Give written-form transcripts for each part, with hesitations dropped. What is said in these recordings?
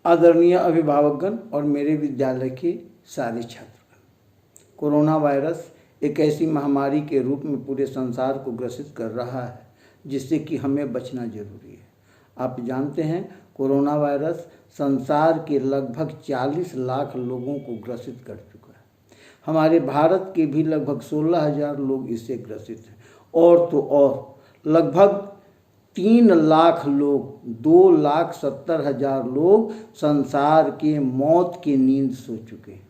आदरणीय अभिभावकगण और मेरे विद्यालय के सारे छात्रगण, कोरोना वायरस एक ऐसी महामारी के रूप में पूरे संसार को ग्रसित कर रहा है जिससे कि हमें बचना जरूरी है। आप जानते हैं कोरोना वायरस संसार के लगभग 40 लाख लोगों को ग्रसित कर चुका है। हमारे भारत के भी लगभग 16,000 लोग इससे ग्रसित हैं और तो और लगभग 3 लाख लोग 2,70,000 लोग संसार के मौत की नींद सो चुके हैं।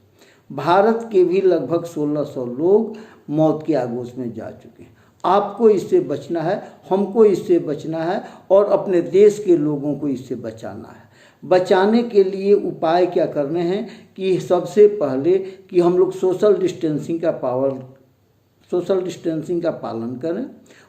भारत के भी लगभग 1,600 लोग मौत के आगोश में जा चुके हैं। आपको इससे बचना है, हमको इससे बचना है और अपने देश के लोगों को इससे बचाना है। बचाने के लिए उपाय क्या करने हैं कि सबसे पहले कि हम लोग सोशल डिस्टेंसिंग का पालन करें,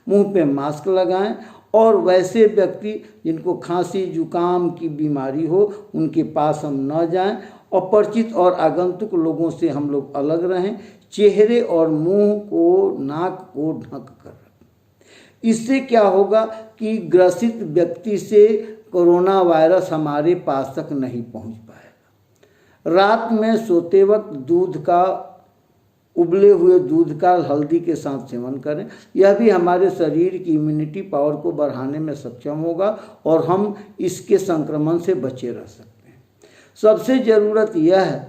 मुंह पे मास्क लगाएं और वैसे व्यक्ति जिनको खांसी जुकाम की बीमारी हो उनके पास हम न जाएं। अपरिचित और आगंतुक लोगों से हम लोग अलग रहें। चेहरे और मुंह को, नाक को ढक कर रखें। इससे क्या होगा कि ग्रसित व्यक्ति से कोरोना वायरस हमारे पास तक नहीं पहुंच पाएगा। रात में सोते वक्त उबले हुए दूध का हल्दी के साथ सेवन करें। यह भी हमारे शरीर की इम्यूनिटी पावर को बढ़ाने में सक्षम होगा और हम इसके संक्रमण से बचे रह सकते हैं। सबसे ज़रूरत यह है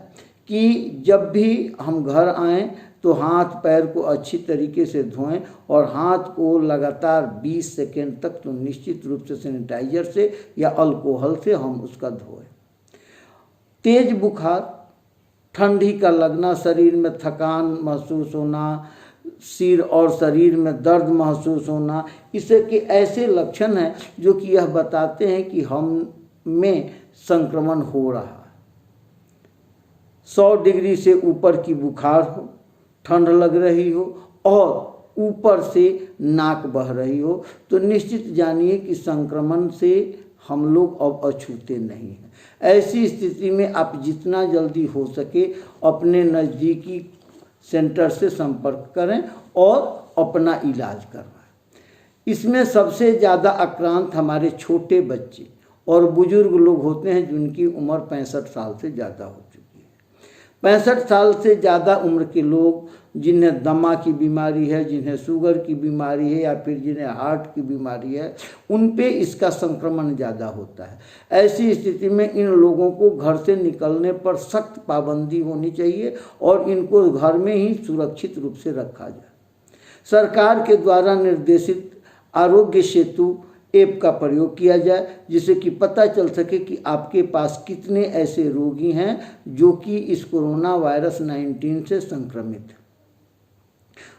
कि जब भी हम घर आएं तो हाथ पैर को अच्छी तरीके से धोएं और हाथ को लगातार 20 सेकेंड तक तो निश्चित रूप से सैनिटाइजर से या अल्कोहल से हम उसका धोएं। तेज बुखार, ठंडी का लगना, शरीर में थकान महसूस होना, सिर और शरीर में दर्द महसूस होना, इससे के ऐसे लक्षण हैं जो कि यह बताते हैं कि हम में संक्रमण हो रहा है। 100 डिग्री से ऊपर की बुखार हो, ठंड लग रही हो और ऊपर से नाक बह रही हो तो निश्चित जानिए कि संक्रमण से हम लोग अब अछूते नहीं हैं। ऐसी स्थिति में आप जितना जल्दी हो सके अपने नज़दीकी सेंटर से संपर्क करें और अपना इलाज करवाएं। इसमें सबसे ज़्यादा आक्रांत हमारे छोटे बच्चे और बुजुर्ग लोग होते हैं जिनकी उम्र 65 साल से ज़्यादा हो चुकी है। 65 साल से ज़्यादा उम्र के लोग जिन्हें दमा की बीमारी है, जिन्हें शुगर की बीमारी है या फिर जिन्हें हार्ट की बीमारी है, उन पे इसका संक्रमण ज़्यादा होता है। ऐसी स्थिति में इन लोगों को घर से निकलने पर सख्त पाबंदी होनी चाहिए और इनको घर में ही सुरक्षित रूप से रखा जाए। सरकार के द्वारा निर्देशित आरोग्य सेतु ऐप का प्रयोग किया जाए जिससे कि पता चल सके कि आपके पास कितने ऐसे रोगी हैं जो कि इस कोरोना वायरस 19 से संक्रमित हैं।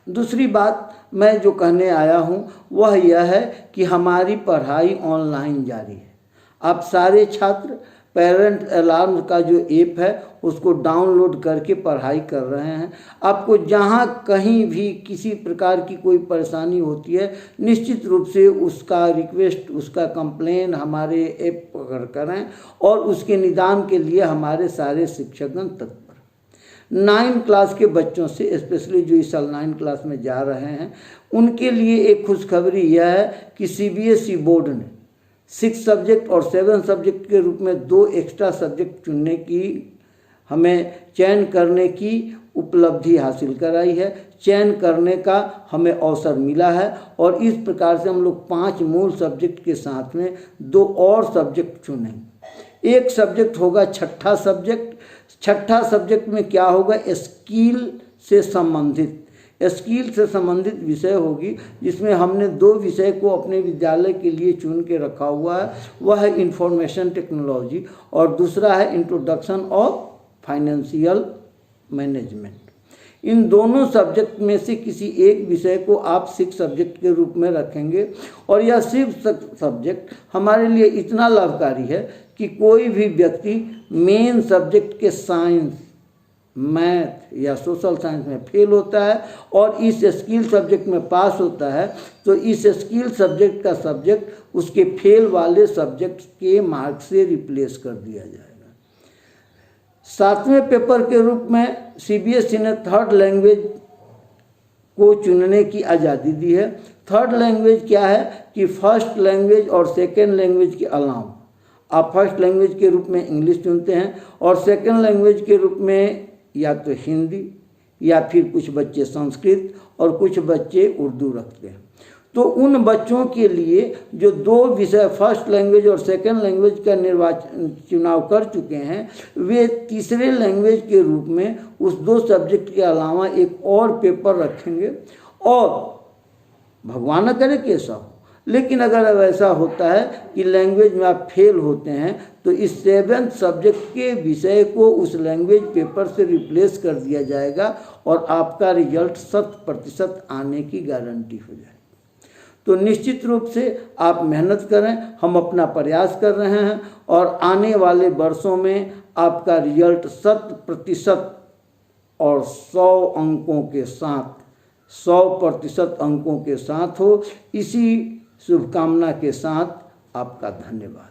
दूसरी बात मैं जो कहने आया हूँ वह यह है कि हमारी पढ़ाई ऑनलाइन जारी है। आप सारे छात्र पेरेंट अलार्म का जो ऐप है उसको डाउनलोड करके पढ़ाई कर रहे हैं। आपको जहाँ कहीं भी किसी प्रकार की कोई परेशानी होती है निश्चित रूप से उसका रिक्वेस्ट, उसका कंप्लेन हमारे ऐप पर करें और उसके निदान के लिए हमारे सारे शिक्षकगण तत्पर। 9 क्लास के बच्चों से, स्पेशली जो इस साल 9 क्लास में जा रहे हैं, उनके लिए एक खुशखबरी यह है कि CBSE बोर्ड ने 6 सब्जेक्ट और 7 सब्जेक्ट के रूप में 2 एक्स्ट्रा सब्जेक्ट चुनने की, हमें चयन करने की उपलब्धि हासिल कराई है। चयन करने का हमें अवसर मिला है और इस प्रकार से हम लोग 5 मूल सब्जेक्ट के साथ में 2 और सब्जेक्ट चुनेंगे। एक सब्जेक्ट होगा छठा सब्जेक्ट। छठा सब्जेक्ट में क्या होगा, स्किल से संबंधित विषय होगी जिसमें हमने 2 विषय को अपने विद्यालय के लिए चुन के रखा हुआ है। वह है इंफॉर्मेशन टेक्नोलॉजी और दूसरा है इंट्रोडक्शन ऑफ फाइनेंशियल मैनेजमेंट। इन दोनों सब्जेक्ट में से किसी एक विषय को आप 6 सब्जेक्ट के रूप में रखेंगे और यह 6 सब्जेक्ट हमारे लिए इतना लाभकारी है कि कोई भी व्यक्ति मेन सब्जेक्ट के साइंस, मैथ या सोशल साइंस में फेल होता है और इस स्किल सब्जेक्ट में पास होता है तो इस स्किल सब्जेक्ट का सब्जेक्ट उसके फेल वाले सब्जेक्ट के मार्क्स से रिप्लेस कर दिया जाएगा। 7वें पेपर के रूप में CBSE ने 3rd लैंग्वेज को चुनने की आज़ादी दी है। 3rd लैंग्वेज क्या है कि फर्स्ट लैंग्वेज और सेकेंड लैंग्वेज के अलावा आप फर्स्ट लैंग्वेज के रूप में इंग्लिश चुनते हैं और सेकंड लैंग्वेज के रूप में या तो हिंदी या फिर कुछ बच्चे संस्कृत और कुछ बच्चे उर्दू रखते हैं। तो उन बच्चों के लिए जो 2 विषय फर्स्ट लैंग्वेज और सेकंड लैंग्वेज का चुनाव कर चुके हैं, वे तीसरे लैंग्वेज के रूप में उस 2 सब्जेक्ट के अलावा एक और पेपर रखेंगे। और भगवान न करे कि ऐसा हो, लेकिन अगर ऐसा होता है कि लैंग्वेज में आप फेल होते हैं तो इस 7th सब्जेक्ट के विषय को उस लैंग्वेज पेपर से रिप्लेस कर दिया जाएगा और आपका रिजल्ट 100% आने की गारंटी हो जाएगी। तो निश्चित रूप से आप मेहनत करें, हम अपना प्रयास कर रहे हैं और आने वाले वर्षों में आपका रिजल्ट 100% और 100 अंकों के साथ 100% अंकों के साथ हो। इसी शुभकामना के साथ आपका धन्यवाद।